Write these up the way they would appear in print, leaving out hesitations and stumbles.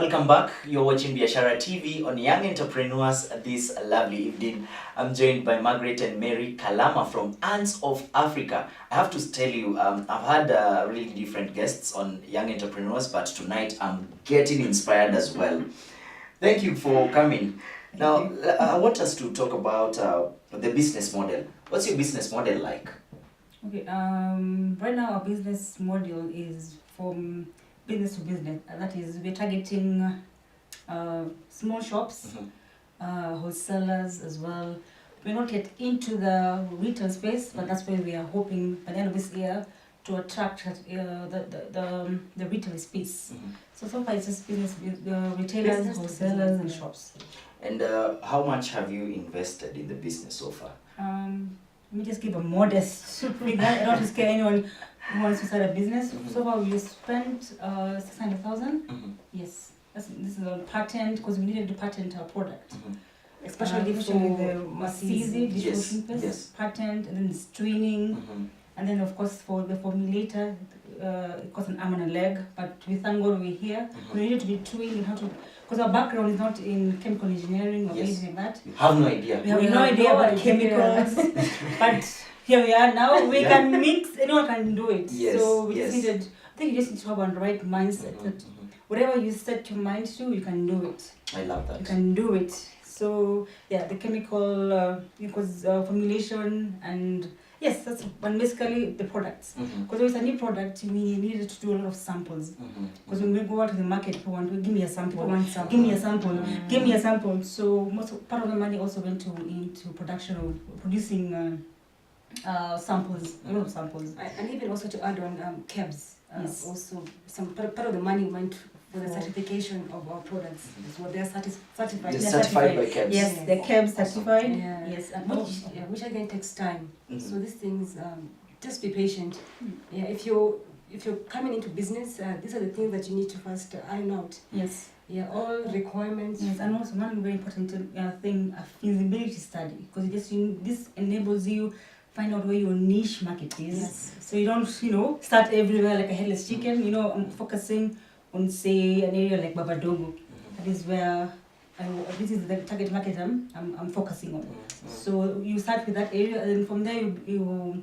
Welcome back. You're watching Biashara TV on Young Entrepreneurs this lovely evening. I'm joined by Margaret and Mary Kalama from Ants of Africa. I have to tell you, I've had really different guests on Young Entrepreneurs, but tonight I'm getting inspired as well. Thank you for coming. Now, I want us to talk about the business model. What's your business model like? Okay, right now our business model is from business to business. That is, we're targeting small shops, wholesalers as well. We're not yet into the retail space, but that's where we are hoping by the end of this year to attract the retail space. So far it's just business with retailers, wholesalers and shops. And how much have you invested in the business so far? Let me just give a modest figure. I don't want to scare anyone who wants to start a business. So far we spent 600,000. Yes, this is a patent because we needed to patent our product. Especially for the Masisi distribution paste, patent, and then the screening, and then of course for the formulator, it costs an arm and a leg. But we thank God we're here. We need to be trained in how to, because our background is not in chemical engineering or anything like that. You have no idea. We have no idea about chemicals, but here we are now. We can mix. Anyone can do it. So we just needed. I think you just need to have a right mindset that whatever you set your mind to, you can do it. I love that. You can do it. So yeah, the chemical because formulation and yes, that's one basically the products. Because with a new product, we needed to do a lot of samples. Because when we go out to the market, people want to give me a sample, give me a sample, give me a sample. So part of the money also went into production of producing samples, a lot of samples, and even also to add on KEBs. Also, some part of the money went for the certification of our products. So they're certified. They're certified by KEBs. Yes, the KEBs certified. Yes, and which again takes time. So these things, just be patient. Yeah, if you're coming into business, these are the things that you need to first iron out. Yes. Yeah, all requirements. Yes, and also one very important thing, a feasibility study, because this enables you find out where your niche market is. Yes. So you don't, start everywhere like a headless chicken. I'm focusing on, say, an area like Babadogo. That is where this is the target market I'm focusing on. So you start with that area, and from there you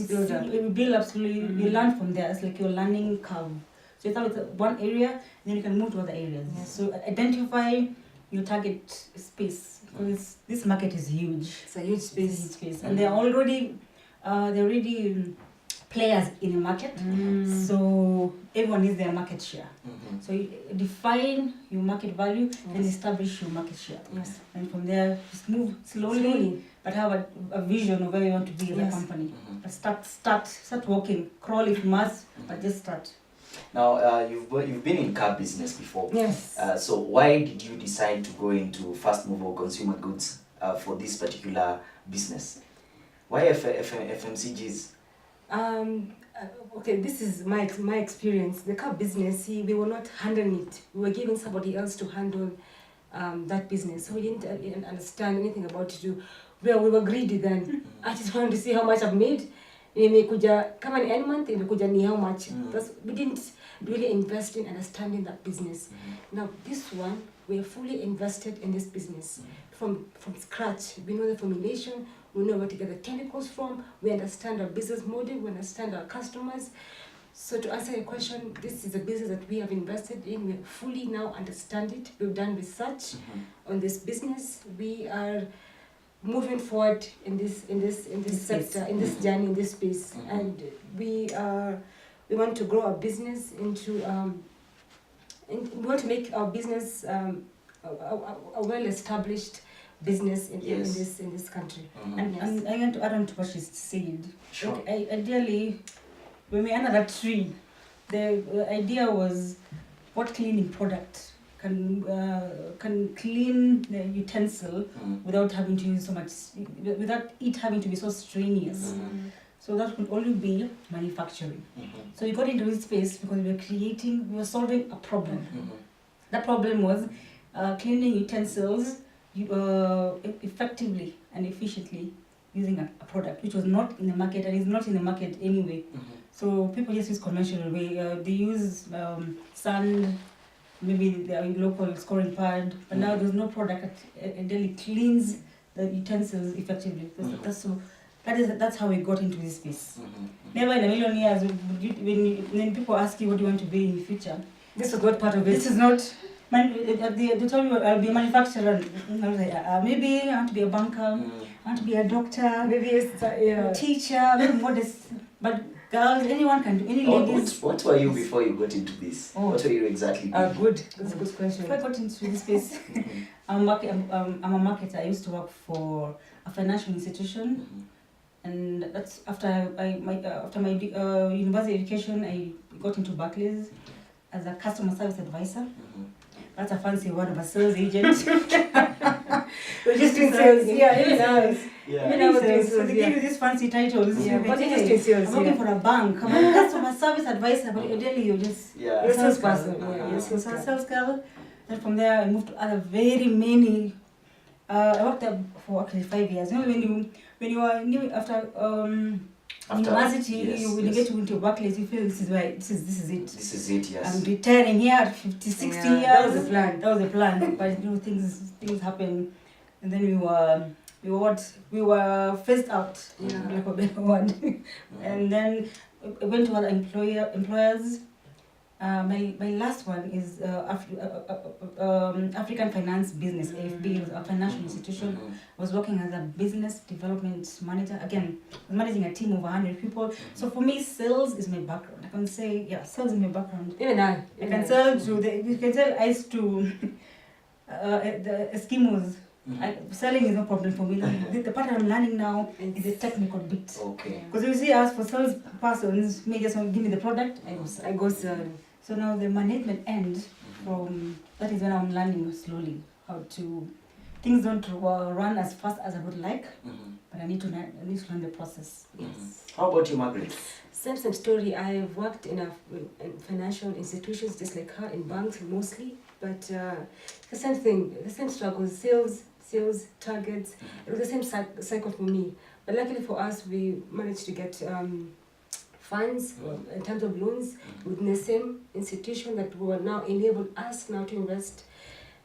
build up slowly. You learn from there. It's like your learning curve. So you start with one area, then you can move to other areas. So identify your target space, because this market is huge. It's a huge space. And they're already players in the market. So everyone needs their market share. So you define your market value and establish your market share. And from there, just move slowly, but have a vision of where you want to be as a company. Start walking, crawl if you must, but just start. Now, you've been in car business before. Yes. So why did you decide to go into fast mover consumer goods for this particular business? Why FMCGs? Okay, this is my experience. The car business, we were not handling it. We were giving somebody else to handle that business. So we didn't understand anything about it. We were greedy then. I just wanted to see how much I've made. Kama ni any month, imekuja ni how much. We didn't really invest in understanding that business. Now this one, we are fully invested in this business from scratch. We know the formulation. We know where to get the chemicals from. We understand our business model. We understand our customers. So to answer your question, this is a business that we have invested in. We fully now understand it. We've done research on this business. We are moving forward in this sector, in this journey, in this space, and we want to grow our business into. We want to make our business a well-established business in this country. And I want to add on to what she said. Sure. Like, ideally, when we enter that tree, the idea was what cleaning product can clean the utensil without having to use so much, without it having to be so strenuous. So that could only be manufacturing. So we got into this space because we were solving a problem. That problem was cleaning utensils effectively and efficiently using a product which was not in the market and is not in the market anyway. So people just use conventional way. They use sand, maybe the local scoring pad, but now there's no product that really cleans the utensils effectively. That's how we got into this space. Never in a million years when people ask you what you want to be in the future, This was not part of it. this is not. They told me I'll be a manufacturer. I was like, maybe I want to be a banker, I want to be a doctor, Maybe it's a teacher, very modest. But girls, anyone can do. Any ladies. What were you before you got into this? Oh. What were you exactly doing? good. That's a good question. Before I got into this space, I'm a marketer. I used to work for a financial institution, and that's after after my university education, I got into Barclays as a customer service advisor. That's a fancy word of a sales agent. We're just doing sales. Yeah, even nice. Yeah. Many sales. So they give you these fancy titles. Yeah, You but can you're say, just doing sales. I'm working for a bank. I'm a customer service advisor, but ideally you're just Yeah. You're a sales salesperson. girl. Yeah, you're a So sales I was a girl. sales girl. Then from there I moved to other very many. I worked there for actually 5 years. You know when you are new after university, yes, when you yes. get into Barclays, you feel this is it. This is it, yes. I'm retiring here at 50, 60 years. That was the plan. That was the plan. But things happen, and then we were phased out. Yeah. Like a better word. And then I went to other employers. My last one is African Finance Business, AFB, was a financial institution. I was working as a business development manager. Again, I was managing a team of 100 people. So for me, sales is my background. I can say, sales is my background. Even I. I can sell you can sell ice to the Eskimos. Selling is no problem for me. The part I'm learning now is the technical bit. Okay. Because you see, us for sales persons, may just give me the product, I go sell. so now the management end, that is when I'm learning slowly how to. Things don't run as fast as I would like, but I need to learn the process. Yes. How about you, Margaret? Same story. I've worked in financial institutions just like her, in banks mostly, but the same thing, the same struggles, sales targets. It was the same cycle for me. But luckily for us, we managed to get funds in terms of loans within the same institution that will now enable us now to invest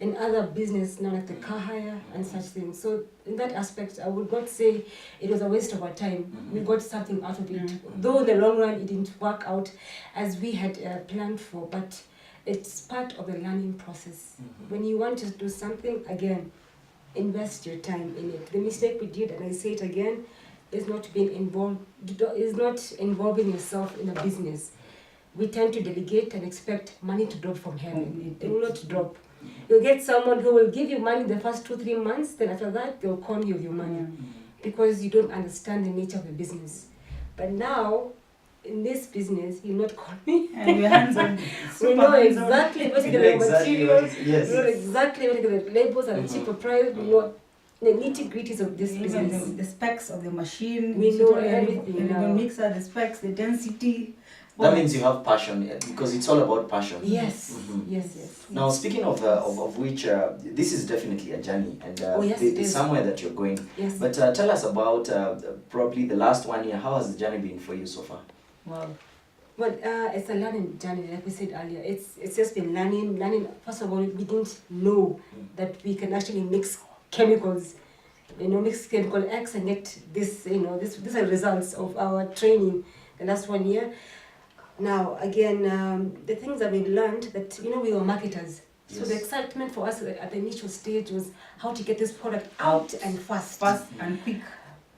in other business now, like the car hire and such things. So in that aspect, I would not say it was a waste of our time. We got something out of it. Though in the long run, it didn't work out as we had planned for, but it's part of the learning process. When you want to do something, again, invest your time in it. The mistake we did, and I say it again, is not being involved, is not involving yourself in a business. We tend to delegate and expect money to drop from heaven. It will not drop. You'll get someone who will give you money the first 2-3 months, then after that they'll con you with your money because you don't understand the nature of the business. But now, in this business, you'll not call me. And we're hands-on. We know exactly what to get the Exactly what materials, is- yes. we know exactly what to get the labels and the cheaper price, we know the nitty-gritties of this business. Even the specs of the machine. We so know tell you everything the now. mixer, the specs, the density. That means you have passion, because it's all about passion. Yes, yes. Now, speaking of which, this is definitely a journey, and yes, there's it is. somewhere that you're going. Yes. But tell us about probably the last 1 year. How has the journey been for you so far? Wow. Well, it's a learning journey, like we said earlier. It's just been learning. First of all, we didn't know that we can actually mix chemicals, mix chemical X and get this, these are results of our training the last 1 year. Now, again, the things that we learned that, we were marketers. So Yes. the excitement for us at the initial stage was how to get this product out and fast. Fast and quick.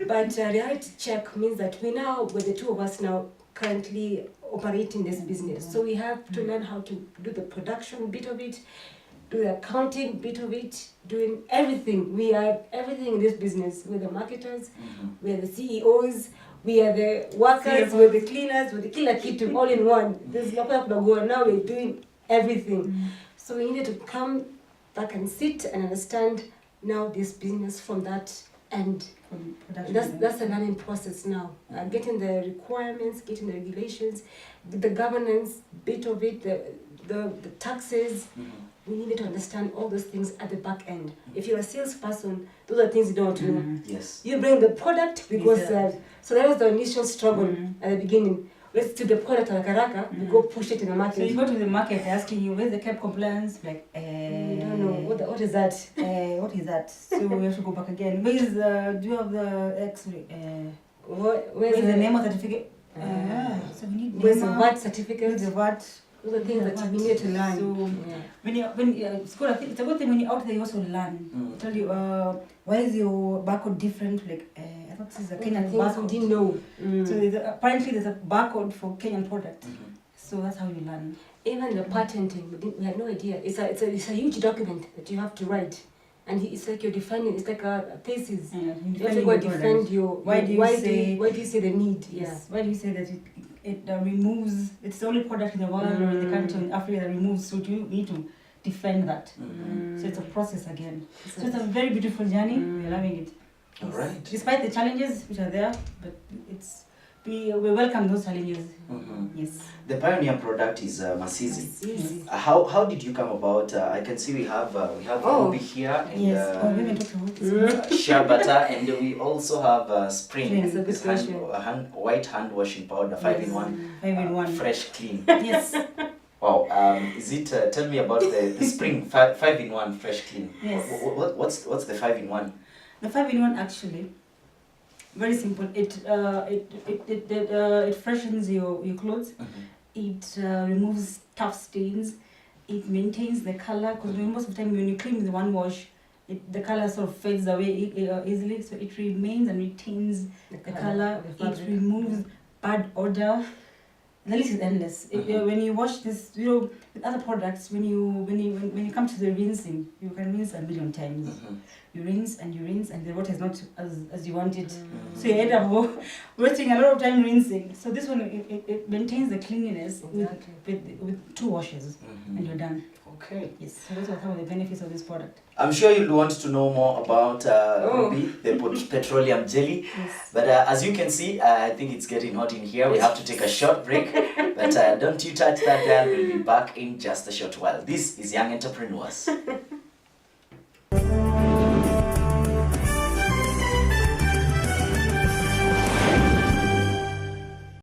But reality check means that with the two of us now currently operating this business. So we have to learn how to do the production bit of it, do the accounting bit of it, doing everything. We are everything in this business. We're the marketers, we are the CEOs, we are the workers, we're the cleaners, we're the killer kitten all in one. There's no place to go. Now we're doing everything. So we needed to come back and sit and understand now this business from that end. That's the learning process now. Getting the requirements, getting the regulations, the governance bit of it, the taxes. We needed to understand all those things at the back end. If you're a salesperson, those are things you don't know. Yes. You bring the product, we go sell. So that was the initial struggle at the beginning. let's do the product haraka, we go push it in the So market. you go to the market asking you, where's the cap compliance? Like, I don't know, what is that? what is that? So we have to go back again. Where is do you have the X-ray? Where's the name of certificate? So we need Where's the NEMA, VAT certificate? where's the VAT? Those are things that we need to learn. So when it's good. I think it's a good thing when you're out there. You also learn. Tell you why is your barcode different? Like I thought this is a Kenyan things barcode. we didn't know. So apparently there's a barcode for Kenyan product. So that's how you learn. Even the patenting, we had no idea. It's a huge document that you have to write, and it's like you're defining. It's like a thesis. Yeah, You have to go defend your. Why do you say the need? Yes. Why do you say that it removes? It's the only product in the world or in the country in Africa that removes. So you need to defend that. So it's a process again. So it's a very beautiful journey. We're loving it. All right. Despite the challenges which are there, but we welcome those challenges. Yes. The pioneer product is Masizi. Easy. How did you come about? I can see we have Ruby here and Yes. We haven't talked about this. shea butter, and we also have Spring. That's a good question. White hand washing powder, 5-in-1. 5-in-1. Fresh, clean. Yes. Wow. Is it? Tell me about the Spring 5-in-1 fresh, clean. Yes. What's the 5-in-1? The 5-in-1 actually, very simple. It freshens your clothes. It removes tough stains. It maintains the color because most of the time when you clean with one wash, the color sort of fades away easily. So it remains and retains the color. It removes bad odor. The list is endless. When you wash this, with other products, when you come to the rinsing, you can rinse a million times. You rinse and the water is not as you want it. So you end up wasting a lot of time rinsing. So this one, it maintains the cleanliness with 2 washes and you're done. Okay. Yes, so those are some of the benefits of this product. I'm sure you'll want to know more about Ruby, the petroleum jelly. Yes. But as you can see, I think it's getting hot in here. We have to take a short break. But don't you touch that dial. We'll be back in just a short while. This is Young Entrepreneurs.